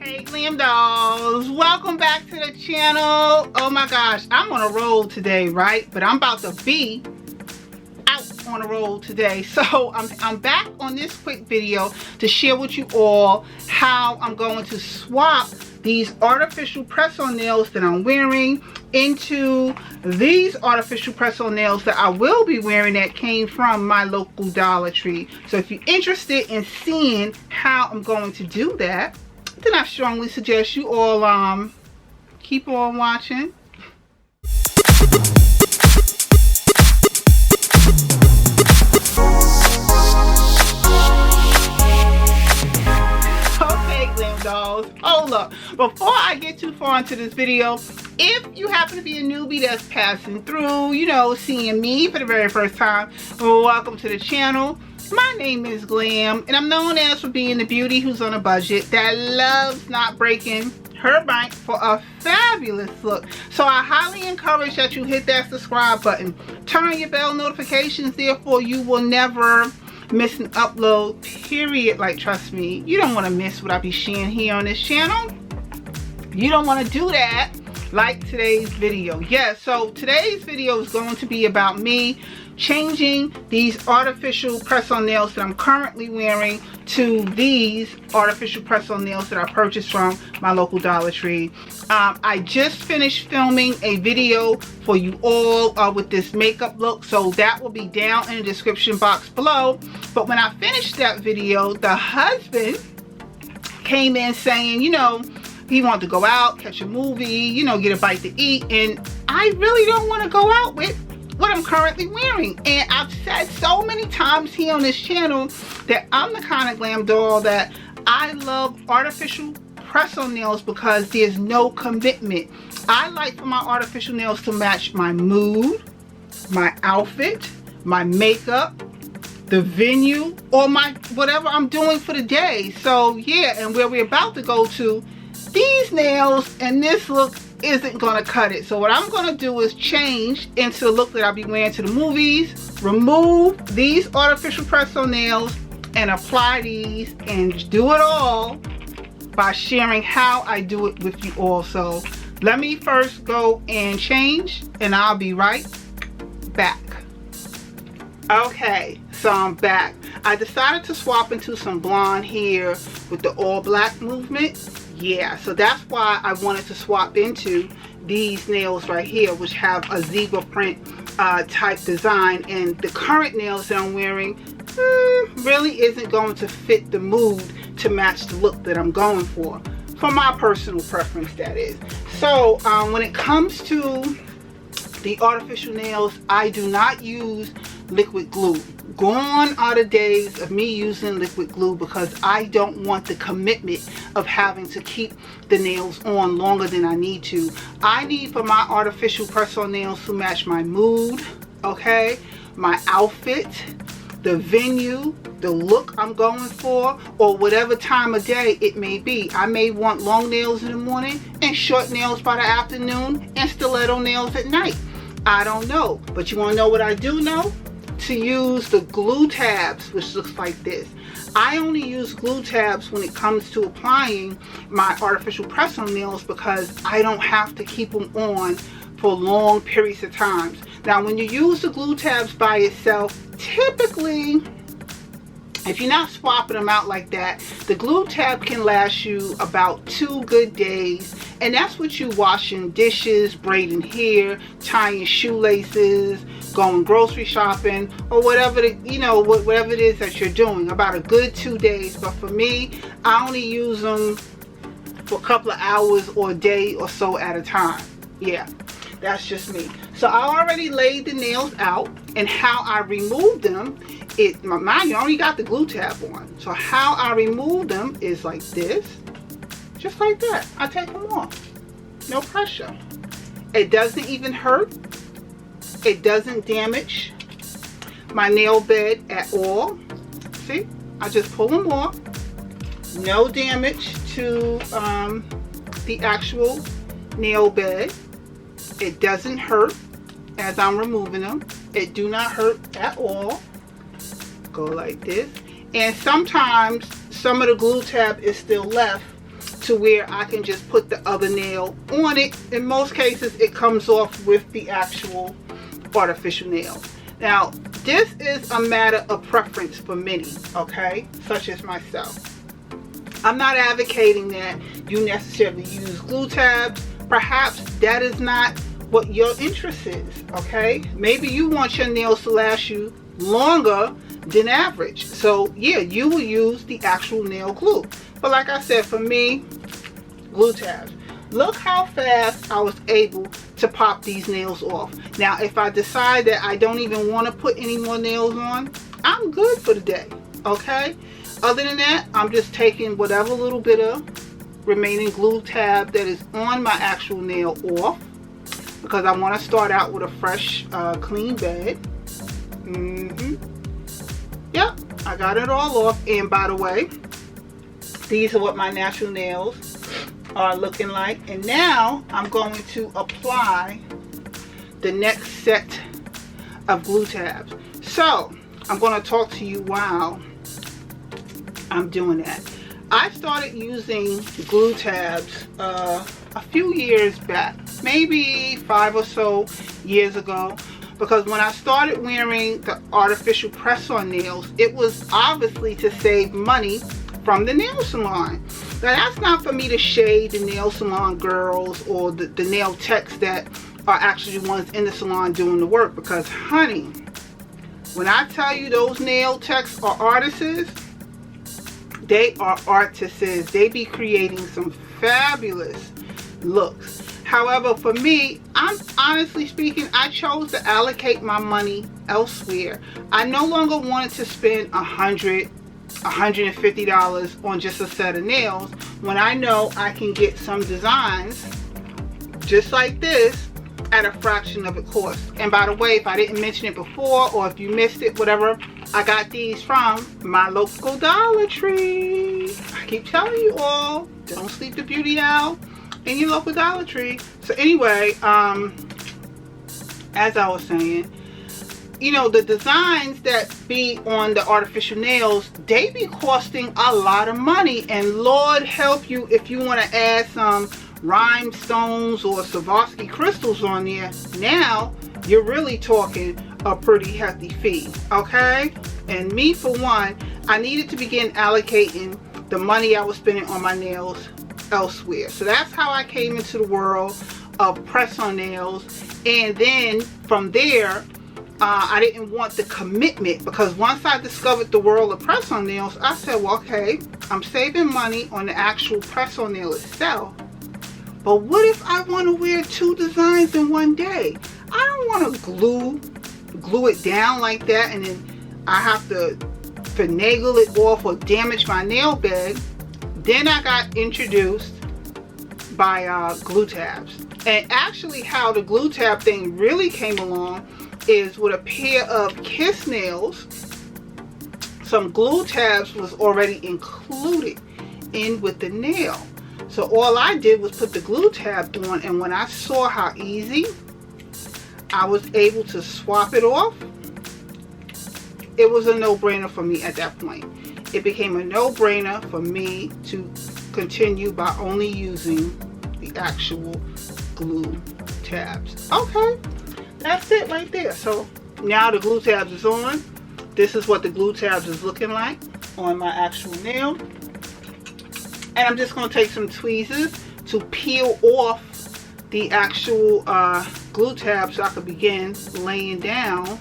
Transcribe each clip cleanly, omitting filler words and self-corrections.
Hey Glam dolls, welcome back to the channel. Oh my gosh, I'm on a roll today, right? But I'm about to be out on a roll today. So I'm back on this quick video to share with you all how I'm going to swap these artificial press-on nails that I'm wearing into these artificial press-on nails that I will be wearing that came from my local Dollar Tree. So if you're interested in seeing how I'm going to do that, then I strongly suggest you all keep on watching. Okay, Glam dolls, hold up. Before I get too far into this video, if you happen to be a newbie that's passing through, you know, seeing me for the very first time, welcome to the channel. My name is Glam, and I'm known as for being the beauty who's on a budget that loves not breaking her bank for a fabulous look. So I highly encourage that you hit that subscribe button, turn on your bell notifications, therefore you will never miss an upload, period. Like, trust me, you don't want to miss what I be sharing here on this channel. You don't want to do that like today's video. Yeah, so today's video is going to be about me changing these artificial press-on nails that I'm currently wearing to these artificial press-on nails that I purchased from my local Dollar Tree. I just finished filming a video for you all with this makeup look, so that will be down in the description box below. But when I finished that video, the husband came in saying, you know, he wanted to go out, catch a movie, you know, get a bite to eat, and I really don't want to go out with what I'm currently wearing. And I've said so many times here on this channel that I'm the kind of glam doll that I love artificial press-on nails because there's no commitment. I like for my artificial nails to match my mood, my outfit, my makeup, the venue, or my whatever I'm doing for the day. So yeah, and where we're about to go to, these nails and this look isn't gonna cut it. So what I'm gonna do is change into the look that I'll be wearing to the movies, remove these artificial press-on nails, and apply these, and do it all by sharing how I do it with you all. So let me first go and change, and I'll be right back. Okay, so I'm back. I decided to swap into some blonde hair with the all black movement. Yeah, so that's why I wanted to swap into these nails right here, which have a zebra print type design. And the current nails that I'm wearing really isn't going to fit the mood to match the look that I'm going for my personal preference, that is. So when it comes to the artificial nails, I do not use liquid glue. Gone are the days of me using liquid glue because I don't want the commitment of having to keep the nails on longer than I need to. I need for my artificial press-on nails to match my mood, okay, my outfit, the venue, the look I'm going for, or whatever time of day it may be. I may want long nails in the morning and short nails by the afternoon and stiletto nails at night. I don't know, but you want to know what I do know? To use the glue tabs, which looks like this. I only use glue tabs when it comes to applying my artificial press-on nails because I don't have to keep them on for long periods of times. Now when you use the glue tabs by itself, typically if you're not swapping them out like that, the glue tab can last you about 2 good days, and that's what you washing dishes, braiding hair, tying shoelaces, going grocery shopping, or whatever whatever it is that you're doing, about a good 2 days. But for me, I only use them for a couple of hours or a day or so at a time. Yeah, that's just me. So I already laid the nails out, and how I remove them, mind you, I only got the glue tab on. So how I remove them is like this, just like that. I take them off, no pressure. It doesn't even hurt. It doesn't damage my nail bed at all. See, I just pull them off. No damage to the actual nail bed. It doesn't hurt as I'm removing them. It do not hurt at all. Go like this. And sometimes some of the glue tab is still left to where I can just put the other nail on it. In most cases, it comes off with the actual artificial nail. Now, this is a matter of preference for many, okay, such as myself. I'm not advocating that you necessarily use glue tabs. Perhaps that is not what your interest is, okay? Maybe you want your nails to last you longer than average. So yeah, you will use the actual nail glue. But like I said, for me, glue tabs. Look how fast I was able to pop these nails off. Now, if I decide that I don't even want to put any more nails on, I'm good for the day, okay? Other than that, I'm just taking whatever little bit of remaining glue tab that is on my actual nail off, because I want to start out with a fresh, clean bed. Yep, I got it all off. And by the way, these are what my natural nails are looking like. And now I'm going to apply the next set of glue tabs. So I'm going to talk to you while I'm doing that. I started using glue tabs a few years back, maybe 5 or so years ago, because when I started wearing the artificial press-on nails, it was obviously to save money from the nail salon. Now, that's not for me to shade the nail salon girls or the nail techs that are actually the ones in the salon doing the work, because honey, when I tell you those nail techs are artists, they are artists. They be creating some fabulous looks. However, for me, I'm honestly speaking, I chose to allocate my money elsewhere. I no longer wanted to spend $100, $150 on just a set of nails when I know I can get some designs just like this at a fraction of the cost. And by the way, if I didn't mention it before, or if you missed it, whatever, I got these from my local Dollar Tree. I keep telling you all, don't sleep the beauty out in your local Dollar Tree. So anyway, as I was saying, you know, the designs that be on the artificial nails, they be costing a lot of money. And Lord help you if you want to add some rhinestones or Swarovski crystals on there. Now you're really talking a pretty hefty fee, okay? And me, for one, I needed to begin allocating the money I was spending on my nails elsewhere. So that's how I came into the world of press-on nails. And then from there, I didn't want the commitment, because once I discovered the world of press-on nails, I said, well, okay, I'm saving money on the actual press-on nail itself, but what if I want to wear 2 designs in one day? I don't want to glue it down like that and then I have to finagle it off or damage my nail bed. Then I got introduced by glue tabs. And actually how the glue tab thing really came along is with a pair of Kiss nails. Some glue tabs was already included in with the nail. So all I did was put the glue tab on, and when I saw how easy I was able to swap it off, it was a no-brainer for me at that point. It became a no-brainer for me to continue by only using the actual glue tabs. Okay, that's it right there. So now the glue tabs is on. This is what the glue tabs is looking like on my actual nail. And I'm just going to take some tweezers to peel off the actual glue tab so I can begin laying down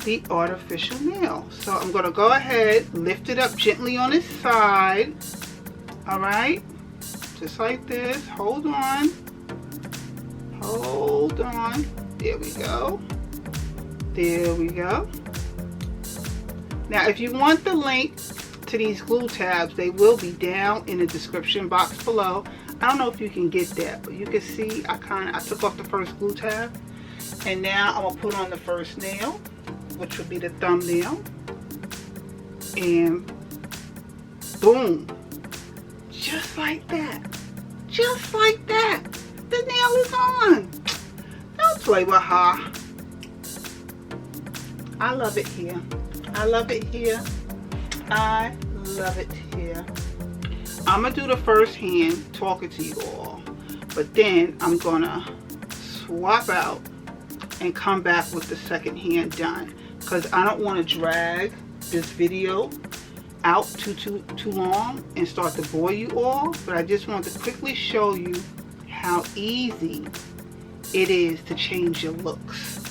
the artificial nail. So I'm going to go ahead, lift it up gently on its side. Alright, just like this. Hold on. Hold on. There we go. There we go. Now if you want the link to these glue tabs, they will be down in the description box below. I don't know if you can get that, but you can see I took off the first glue tab, and now I'm gonna put on the first nail, which would be the thumbnail, and boom, just like that, just like that, the nail is on. Don't play with her. I love it here. I love it here. I love it here. I'm gonna do the first hand talking to you all, but then I'm gonna swap out and come back with the second hand done, because I don't want to drag this video out too long and start to bore you all. But I just want to quickly show you how easy it is to change your looks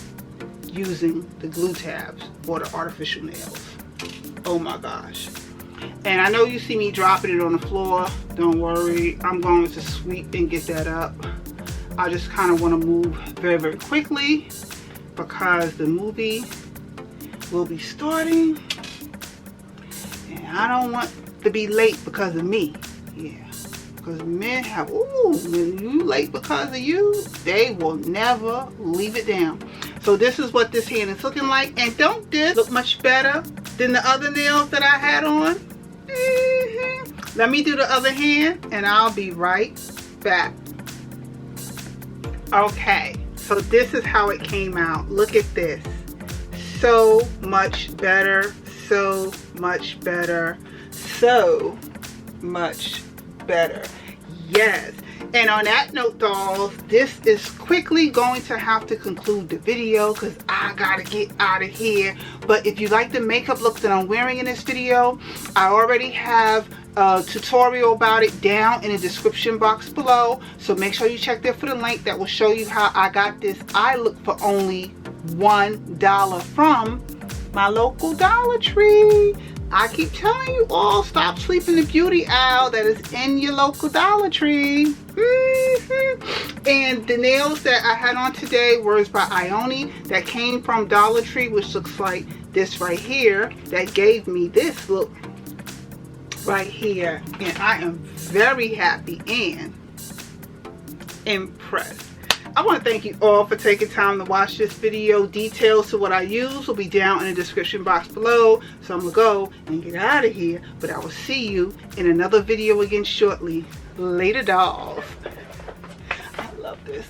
using the glue tabs or the artificial nails. Oh my gosh. And I know you see me dropping it on the floor. Don't worry, I'm going to sweep and get that up. I just kind of want to move very quickly because the movie will be starting and I don't want to be late because of me. Yeah, because men have, ooh, when you late because of you, they will never leave it down. So this is what this hand is looking like. And don't this look much better than the other nails that I had on? Let me do the other hand and I'll be right back. Okay, so this is how it came out. Look at this. So much better, so much better, so much better. Yes. And on that note, dolls, this is quickly going to have to conclude the video because I gotta get out of here. But if you like the makeup look that I'm wearing in this video, I already have a tutorial about it down in the description box below. So make sure you check there for the link that will show you how I got this eye look for only $1 from my local Dollar Tree. I keep telling you all, stop sleeping the beauty aisle that is in your local Dollar Tree. And the nails that I had on today were by IONI, that came from Dollar Tree, which looks like this right here, that gave me this look right here. And I am very happy and impressed. I want to thank you all for taking time to watch this video. Details to what I use will be down in the description box below. So I'm going to go and get out of here. But I will see you in another video again shortly. Later, dolls. I love this.